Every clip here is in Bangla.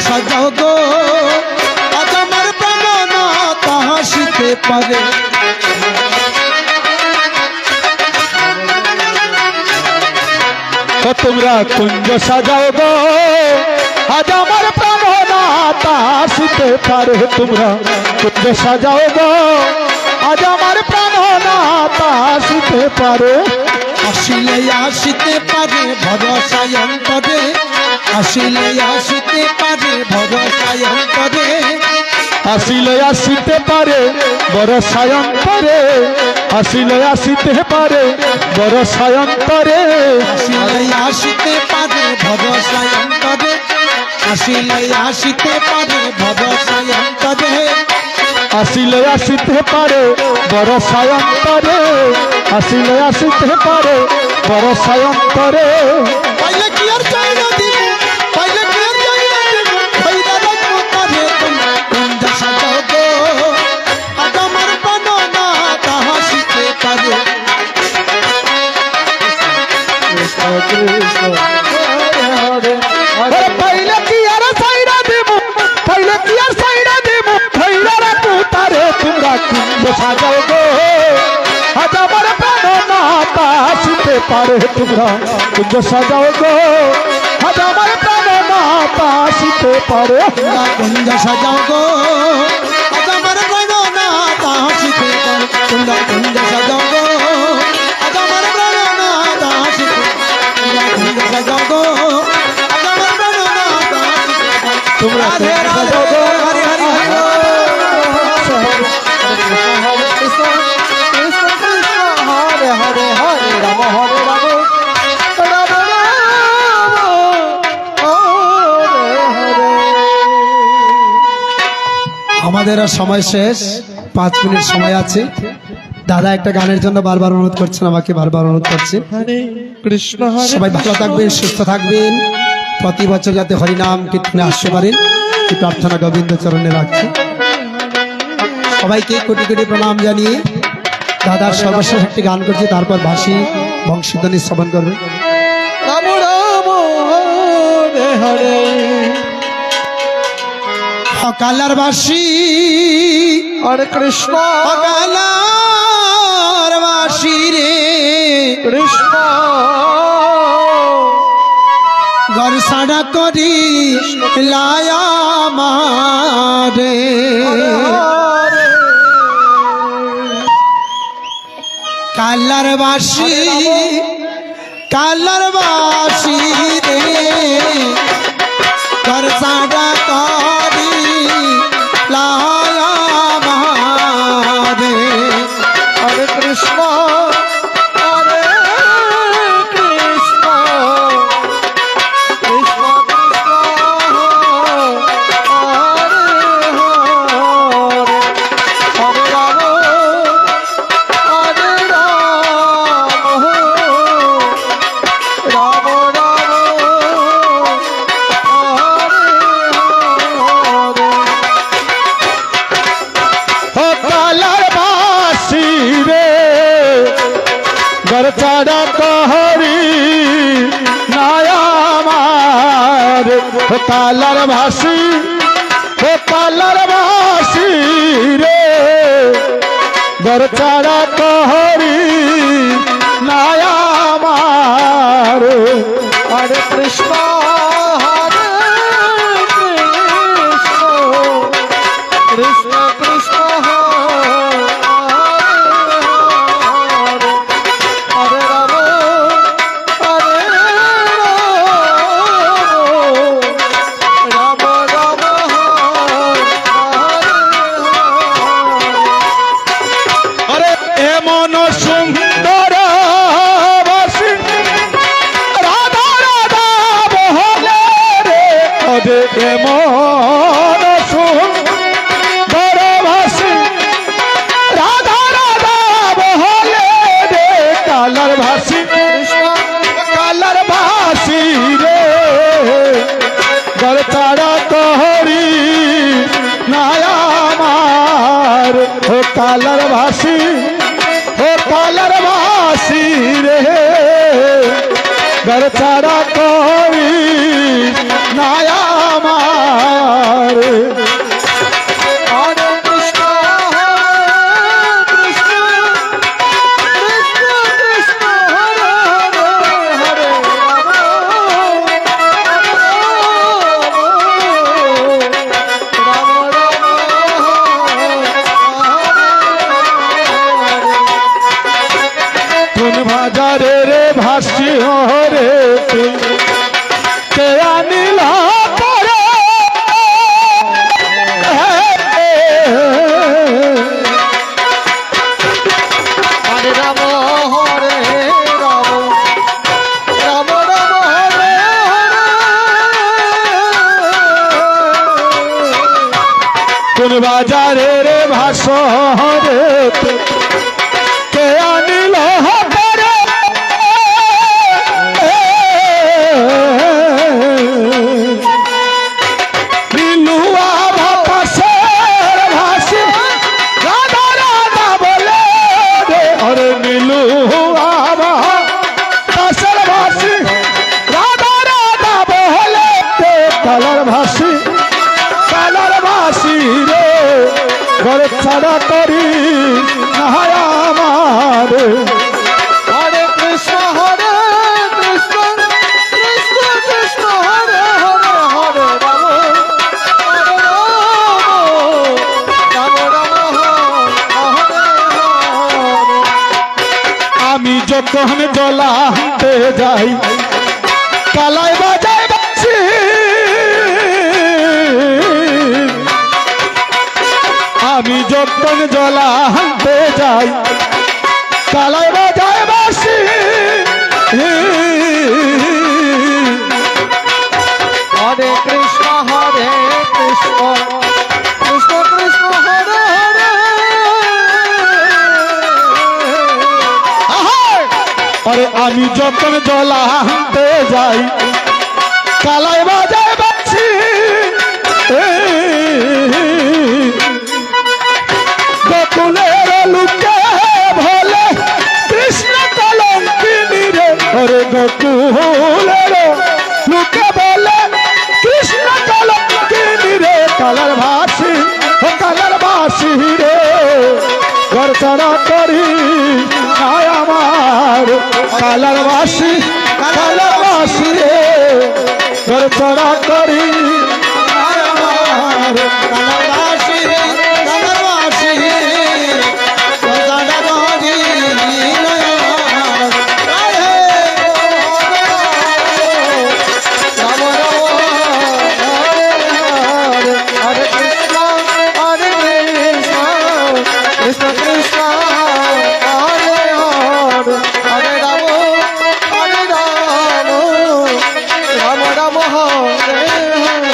সাজাও গো আজ আমার প্রাণনাথ হাসিতে পারে তোমরা কুঞ্জ সাজাও গো আজ আমার প্রাণনাথ আসিতে পারে তোমরা কুঞ্জ সাজাও গো আজ আমার প্রাণনাথ আসিতে পারে আসিলে আসিতে পারে ভরসায় অন্তরে আসিলে আসিতে পারে ভরসায় অন্তরে আসিলে আসিতে পারে বড় সায়ন্তরে আসিলে আসিতে পারে বড় সায়ন্তরে আসিলে আসিতে পারে ভরসায় অন্তরে আসিলে আসিতে পারে ভরসায় অন্তরে আসিলে আসিতে পারে বড় সায়ন্তরে আসিলে আসিতে পারে বড় সায়ন্তরে পাইলে কি আর চাই না দিব পাইলে কি আর চাই না দিব ভাইরা রাখবো তারে কুঞ্জ সাজাও গো আজ আমার প্রাণনাথ হাসিতে পারে পাইলে কি আর সাইরা দেব পাইলে কি আর সাইরা দেব ভাইরা রাখবো তারে তোমরা কুঞ্জ সাজাও গো আজ আমার প্রাণনাথ আসিতে পারে তোমরা কুঞ্জ সাজাও গো আজ আমার প্রাণনাথ আসিতে পারে কুঞ্জ সাজাও গো আজ আমার প্রাণনাথ হাসিতে পারে তোমরা কুঞ্জ সাজাও গো আজ আমার প্রাণনাথ হাসিতে তোমরা কুঞ্জ সাজাও গো আজ আমার প্রাণনাথ হাসিতে পারে তোমরা রাধে রাধে হরি হরি হরি আমাদের আর সময় শেষ 5 মিনিট সময় আছে দাদা একটা গানের জন্য বারবার অনুরোধ করছেন আমাকে বারবার অনুরোধ করছে কৃষ্ণ সবাই ভালো থাকবেন সুস্থ থাকবেন প্রতি বছর যাতে হরিনাম কীর্তনে আসতে পারেন এই প্রার্থনা গোবিন্দ চরণে রাখছি সবাইকে কোটি কোটি প্রণাম জানিয়ে দাদার সর্বশেষ একটি গান করছে তারপর ভাসি বংশীধ্বনি শ্রবণ করবে রাম রাম হরে হরে সকালার বাসি হরে কৃষ্ণ সকালার বাসি রে কৃষ্ণ ঘর সাড়া করি লায়া মারে কালার বাসি রে ঘর সাড়া করি লায়া মারে হরে কৃষ্ণ হরে কৃষ্ণ কৃষ্ণ কৃষ্ণ হরে হরে হরে রাম হরে রাম রাম রাম হরে হরে চাড়া কহরি নায়ামার কালার ভাসি রে গর চাড়া কহরি নায়ামার হরে কৃষ্ণ হরে কৃষ্ণ কৃষ্ণ কৃষ্ণ कालर भासी रे घर छाड़ा कोई नाया मार হরে কে আনিল পরে হরে রাম হরে রাম রাম রাম হরে কোন বাজারে রে ভাষরে কে আনিল পরে নীলুয়া বাতাসের ভাসি রাধা রাধা বলে রে অরে নীলুয়া বাতাসের ভাসি রাধা রাধা বলে রে কালার ভাসি রে ঘর ছাড়া করি নাহায় আমার হরে কৃষ্ণ কৃষ্ণ কৃষ্ণ হরে হরে হরে রাম রাম রাম হরে হরে আমি যখন জলাতে যাই কালাই বাজাই বাজছি আমি যখন জলাতে যাই কালাই বাজাই বাসি হরে কৃষ্ণ কৃষ্ণ কৃষ্ণ কৃষ্ণ হরে হরে আরে আমি যখন জলাতে যাই কালাই বাজাই বাজছি গোকুলের লুকে ভোলে কৃষ্ণ কলঙ্কিনী রে ওরে গোকুলের লুকে ভোলে কৃষ্ণ কলঙ্কিনী রে কালার ভাসি ও কালার ভাসি রে ঘর ছাড়া করি নাই আমার কালার ভাসি রে ঘর ছাড়া করি নাই আমার কালাবাসী কালাবাসী সদাডা গরি রাম হরে কৃষ্ণ কৃষ্ণ কৃষ্ণ হরে হরে হরে রাম রাম রাম হরে হরে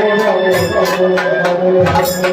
হরে হরে হরে হরে